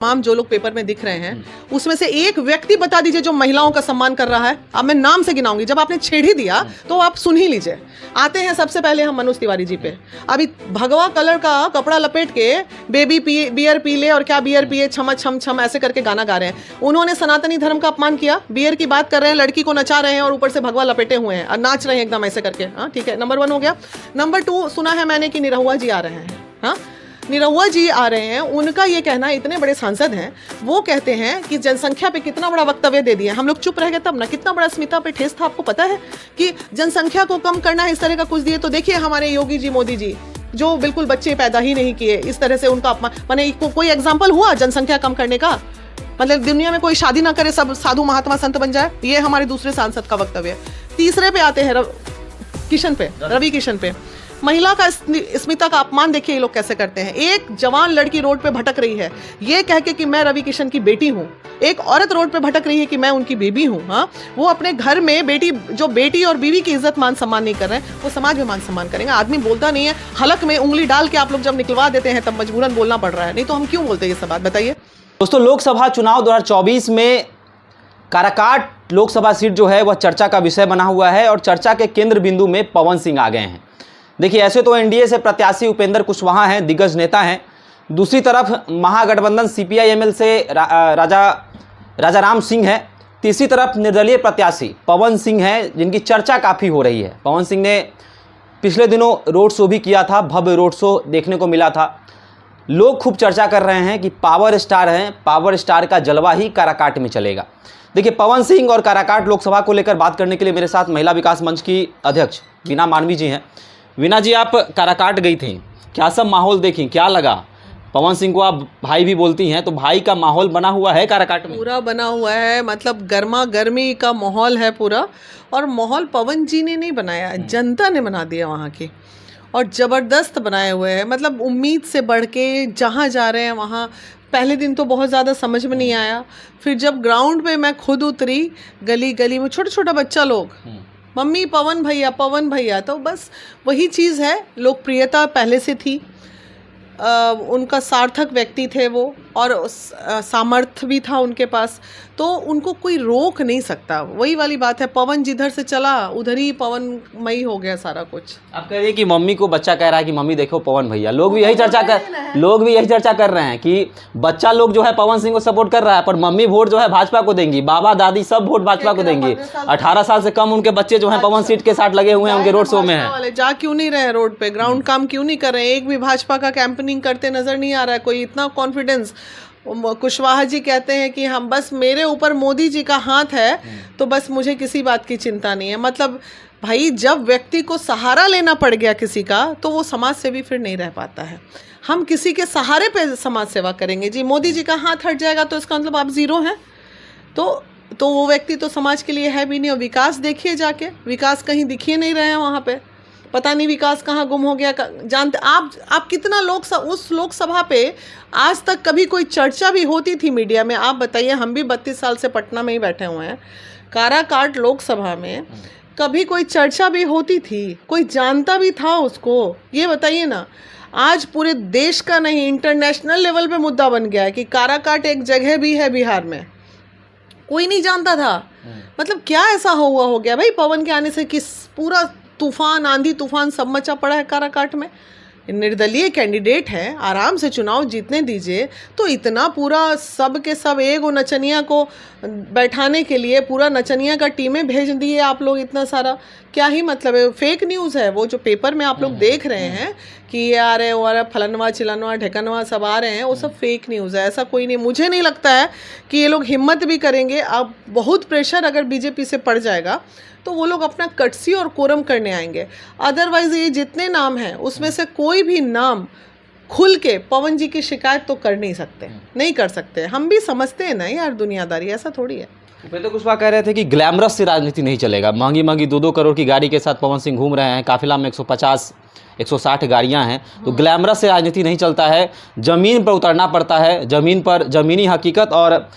तमाम जो लोग पेपर में दिख रहे हैं उसमें से एक व्यक्ति बता दीजिए जो महिलाओं का सम्मान कर रहा है। अब मैं नाम से गिनाऊंगी, जब आपने छेड़ ही दिया तो आप सुन ही लीजिए। आते हैं सबसे पहले हम मनोज तिवारी जी पे। अभी भगवा कलर का कपड़ा लपेट के बेबी बियर पी ले और क्या बियर पिए छम छम छम ऐसे करके गाना गा रहे हैं। उन्होंने सनातनी धर्म का अपमान किया, बियर की बात कर रहे हैं, लड़की को नचा रहे हैं और ऊपर से भगवा लपेटे हुए हैं और नाच रहे हैं एकदम ऐसे करके। हाँ ठीक है, नंबर 1 हो गया। नंबर 2 सुना है मैंने कि निरहुआ जी आ रहे हैं। हाँ निरहुआ जी आ रहे हैं, उनका ये कहना, इतने बड़े सांसद हैं, वो कहते हैं कि जनसंख्या पे कितना बड़ा वक्तव्य दे दिया। हम लोग चुप रह गए तब ना, कितना बड़ा स्मिता पे ठेस था। आपको पता है कि जनसंख्या को कम करना है, इस तरह का कुछ दिए। तो देखिए हमारे योगी जी, मोदी जी जो बिल्कुल बच्चे पैदा ही नहीं किए, इस तरह से उनका अपमान। माने कोई एग्जाम्पल हुआ जनसंख्या कम करने का? मतलब दुनिया में कोई शादी ना करे, सब साधु महात्मा संत बन जाए, ये हमारे दूसरे सांसद का वक्तव्य है। तीसरे पे आते हैं रवि किशन पे। महिला का स्मिता का अपमान देखिए ये लोग कैसे करते हैं। एक जवान लड़की रोड पे भटक रही है ये कह के कि मैं रवि किशन की बेटी हूँ। एक औरत रोड पे भटक रही है कि मैं उनकी बेबी हूँ। हाँ, वो अपने घर में बेटी और बीवी की इज्जत मान सम्मान नहीं कर रहे हैं, वो समाज में मान सम्मान करेंगे। आदमी बोलता नहीं है, हलक में उंगली डाल के आप लोग जब निकलवा देते हैं तब मजबूरन बोलना पड़ रहा है, नहीं तो हम क्यों बोलते ये सब बात, बताइए। दोस्तों, लोकसभा चुनाव 2024 में काराकाट लोकसभा सीट जो है वह चर्चा का विषय बना हुआ है और चर्चा के केंद्र बिंदु में पवन सिंह आ गए हैं। देखिए, ऐसे तो एनडीए से प्रत्याशी उपेंद्र कुशवाहा हैं, दिग्गज नेता हैं। दूसरी तरफ महागठबंधन सीपीआई-एमएल से राजा राम सिंह है। तीसरी तरफ निर्दलीय प्रत्याशी पवन सिंह हैं, जिनकी चर्चा काफ़ी हो रही है। पवन सिंह ने पिछले दिनों रोड शो भी किया था, भव्य रोड शो देखने को मिला था। लोग खूब चर्चा कर रहे हैं कि पावर स्टार हैं, पावर स्टार का जलवा ही काराकाट में चलेगा। देखिए, पवन सिंह और काराकाट लोकसभा को लेकर बात करने के लिए मेरे साथ महिला विकास मंच की अध्यक्ष वीना मानवी जी हैं। वीना जी, आप काराकाट गई थी, क्या सब माहौल देखी, क्या लगा? पवन सिंह को आप भाई भी बोलती हैं, तो भाई का माहौल बना हुआ है काराकाट में? पूरा बना हुआ है, मतलब गर्मा गर्मी का माहौल है पूरा। और माहौल पवन जी ने नहीं बनाया, जनता ने बना दिया वहाँ की, और ज़बरदस्त बनाए हुए हैं। मतलब उम्मीद से बढ़ के जहाँ जा रहे हैं वहाँ। पहले दिन तो बहुत ज़्यादा समझ में नहीं आया, फिर जब ग्राउंड पे मैं खुद उतरी, गली गली में छोटा छोटा बच्चा लोग, मम्मी पवन भैया, तो बस वही चीज़ है। लोकप्रियता पहले से थी, उनका सार्थक व्यक्ति थे वो, और सामर्थ्य भी था उनके पास, तो उनको कोई रोक नहीं सकता। वही वाली बात है, पवन जिधर से चला उधर ही पवनमयी हो गया सारा कुछ। आप कह रही है कि मम्मी को बच्चा कह रहा है कि मम्मी देखो पवन भैया। लोग भी यही चर्चा कर रहे हैं कि बच्चा लोग जो है पवन सिंह को सपोर्ट कर रहा है, पर मम्मी वोट जो है भाजपा को देंगी, बाबा दादी सब वोट भाजपा को देंगी। 18 साल से कम उनके बच्चे जो है पवन सीट के साथ लगे हुए हैं, उनके रोड शो में है। जा क्यों नहीं रहे रोड पे, ग्राउंड काम क्यों नहीं कर रहे? एक भी भाजपा का कैंपेनिंग करते नजर नहीं आ रहा है कोई। इतना कॉन्फिडेंस। कुशवाहा जी कहते हैं कि हम बस, मेरे ऊपर मोदी जी का हाथ है तो बस मुझे किसी बात की चिंता नहीं है। मतलब भाई, जब व्यक्ति को सहारा लेना पड़ गया किसी का, तो वो समाज सेवी फिर नहीं रह पाता है। हम किसी के सहारे पे समाज सेवा करेंगे जी, मोदी जी का हाथ हट जाएगा तो इसका मतलब आप जीरो हैं। तो वो व्यक्ति तो समाज के लिए है भी नहीं। और विकास देखिए जाके, विकास कहीं दिख ही नहीं रहे हैं वहाँ पे। पता नहीं विकास कहाँ गुम हो गया। जानते आप कितना उस लोकसभा पे आज तक कभी कोई चर्चा भी होती थी मीडिया में? आप बताइए, हम भी 32 साल से पटना में ही बैठे हुए हैं। काराकाट लोकसभा में कभी कोई चर्चा भी होती थी? कोई जानता भी था उसको? ये बताइए ना। आज पूरे देश का नहीं, इंटरनेशनल लेवल पे मुद्दा बन गया है कि काराकाट एक जगह भी है बिहार में। कोई नहीं जानता था। मतलब क्या ऐसा हुआ हो गया भाई पवन के आने से, किस पूरा तूफान, आंधी तूफान सब मचा पड़ा है काराकाट में। निर्दलीय कैंडिडेट है, आराम से चुनाव जीतने दीजिए। तो इतना पूरा सब के सब एगो नचनिया को बैठाने के लिए पूरा नचनिया का टीमें भेज दिए आप लोग, इतना सारा क्या ही मतलब है? फेक न्यूज़ है वो जो पेपर में आप लोग देख रहे हैं कि ये आ रहे वो आ रहे, फलनवा चिलनवा ढेकनवा सब आ रहे हैं, वो सब फेक न्यूज़ है। ऐसा कोई नहीं, मुझे नहीं लगता है कि ये लोग हिम्मत भी करेंगे। अब बहुत प्रेशर अगर बीजेपी से पड़ जाएगा तो वो लोग अपना कटसी और कोरम करने आएंगे। अदरवाइज ये जितने नाम हैं उसमें से कोई भी नाम खुल के पवन जी की शिकायत तो कर नहीं सकते, नहीं कर सकते। हम भी समझते हैं ना यार, दुनियादारी ऐसा थोड़ी है। उपेंद्र कुशवाहा कह रहे थे कि ग्लैमरस से राजनीति नहीं चलेगा। महंगी 2-2 करोड़ की गाड़ी के साथ पवन सिंह घूम रहे हैं, काफिला में 150-160 गाड़ियां हैं, तो ग्लैमरस से राजनीति नहीं चलता है। ज़मीन पर उतरना पड़ता है, ज़मीन पर ज़मीनी हकीकत और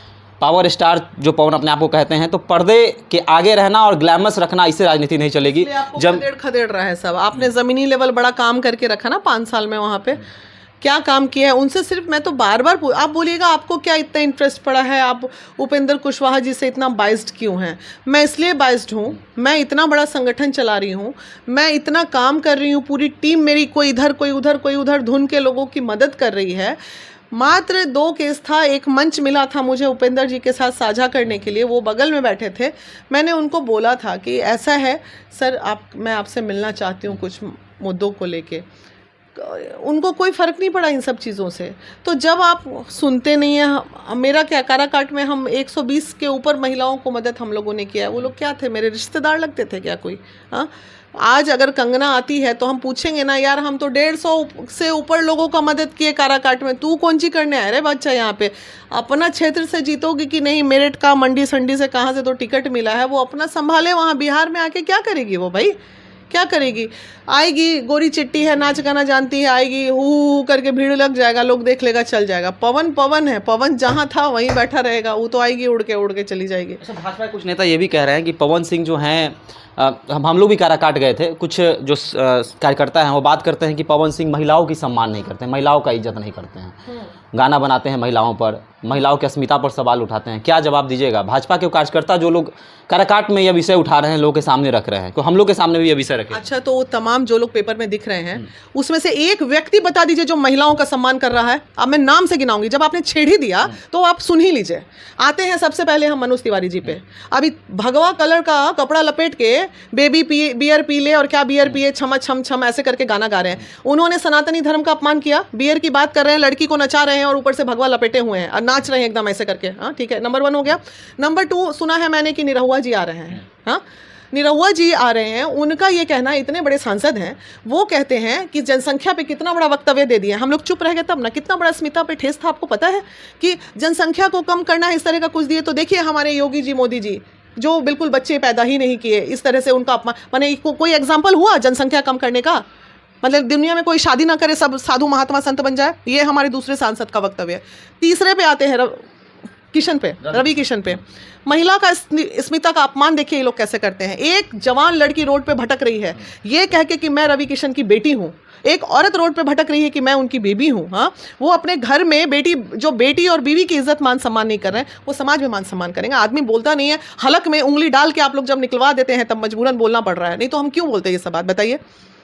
पावर स्टार जो पवन अपने आप को कहते हैं, तो पर्दे के आगे रहना और ग्लैमरस रखना, इससे राजनीति नहीं चलेगी। खदेड़ रहा है सब। आपने ज़मीनी लेवल बड़ा काम करके रखा ना 5 साल में वहाँ पे, क्या काम किया है उनसे सिर्फ मैं तो बार बार आप बोलिएगा आपको क्या इतना इंटरेस्ट पड़ा है, आप उपेंद्र कुशवाहा जी से इतना बाइस्ड क्यों हैं? मैं इसलिए बाइस्ड हूँ, मैं इतना बड़ा संगठन चला रही हूँ, मैं इतना काम कर रही हूँ, पूरी टीम मेरी कोई इधर कोई उधर कोई उधर धुन के लोगों की मदद कर रही है। मात्र 2 केस था, एक मंच मिला था मुझे उपेंद्र जी के साथ साझा करने के लिए, वो बगल में बैठे थे। मैंने उनको बोला था कि ऐसा है सर, मैं आपसे मिलना चाहती हूँ कुछ मुद्दों को लेके। उनको कोई फ़र्क नहीं पड़ा इन सब चीज़ों से। तो जब आप सुनते नहीं हैं, मेरा क्या काराकाट में हम 120 के ऊपर महिलाओं को मदद हम लोगों ने किया है। वो लोग क्या थे, मेरे रिश्तेदार लगते थे क्या कोई? हाँ, आज अगर कंगना आती है तो हम पूछेंगे ना, यार हम तो 150 से ऊपर लोगों का मदद किए काराकाट में, तू कौन सी करने आया रे बच्चा यहाँ पे? अपना क्षेत्र से जीतोगी कि नहीं? मेरठ का मंडी संडी से कहाँ से तो टिकट मिला है, वो अपना संभाले। वहाँ बिहार में आके क्या करेगी वो भाई, क्या करेगी? आएगी, गोरी चिट्टी है, नाच गाना जानती है, आएगी हू करके भीड़ लग जाएगा, लोग देख लेगा, चल जाएगा। पवन पवन है, पवन जहाँ था वहीं बैठा रहेगा, वो तो आएगी उड़ के चली जाएगी। अच्छा, भाजपा के कुछ नेता ये भी कह रहे हैं कि पवन सिंह जो हैं, हम लोग भी काराकाट गए थे, कुछ जो कार्यकर्ता हैं वो बात करते हैं कि पवन सिंह महिलाओं की सम्मान नहीं करते हैं, महिलाओं का इज्जत नहीं करते हैं, गाना बनाते हैं महिलाओं पर, महिलाओं की अस्मिता पर सवाल उठाते हैं। क्या जवाब दीजिएगा? भाजपा के कार्यकर्ता जो लोग काराकाट में यह विषय उठा रहे हैं, लोगों के सामने रख रहे हैं, तो हम लोग के सामने भी यह विषय रखें। अच्छा, तो तमाम जो लोग पेपर में दिख रहे हैं उसमें से एक व्यक्ति बता दीजिए जो महिलाओं का सम्मान कर रहा है। अब मैं नाम से गिनाऊंगी, जब आपने छेड़ ही दिया तो आप सुन ही लीजिए। आते हैं सबसे पहले हम मनोज तिवारी जी पे। अभी भगवा कलर का कपड़ा लपेट के बेबी बियर पी ले और क्या बियर पिए, छम छम छम ऐसे करके गाना गा रहे हैं। उन्होंने सनातनी धर्म का अपमान किया, बियर की बात कर रहे हैं, लड़की को नचा रहे हैं और ऊपर से भगवा लपेटे हुए हैं और नाच रहे हैं एकदम ऐसे करके। हाँ ठीक है, नंबर 1 हो गया। नंबर 2 सुना है मैंने कि निरहुआ जी आ रहे हैं। हाँ, निरहुआ जी आ रहे हैं, उनका ये कहना, इतने बड़े सांसद हैं, वो कहते हैं कि जनसंख्या पे कितना बड़ा वक्तव्य दे दिया। हम लोग चुप रह गए तब ना, कितना बड़ा स्मिता पे ठेस था। आपको पता है कि जनसंख्या को कम करना है, इस तरह का कुछ दिए। तो देखिए हमारे योगी जी, मोदी जी, जो बिल्कुल बच्चे पैदा ही नहीं किए, इस तरह से उनका अपमान। माने कोई एग्जाम्पल हुआ जनसंख्या कम करने का? मतलब दुनिया में कोई शादी ना करे, सब साधु महात्मा संत बन जाए, ये हमारे दूसरे सांसद का वक्तव्य है। तीसरे पे आते हैं रवि किशन पे। महिला का स्मिता का अपमान देखिए ये लोग कैसे करते हैं। एक जवान लड़की रोड पे भटक रही है, ये कह के कि मैं रवि किशन की बेटी हूँ। एक औरत रोड पे भटक रही है कि मैं उनकी बेबी हूँ। हाँ, वो अपने घर में बेटी और बीवी की इज्जत मान सम्मान नहीं कर रहे हैं, वो समाज में मान सम्मान करेंगे। आदमी बोलता नहीं है, हलक में उंगली डाल के आप लोग जब निकलवा देते हैं तब मजबूरन बोलना पड़ रहा है, नहीं तो हम क्यों बोलते हैं ये सब बात, बताइए।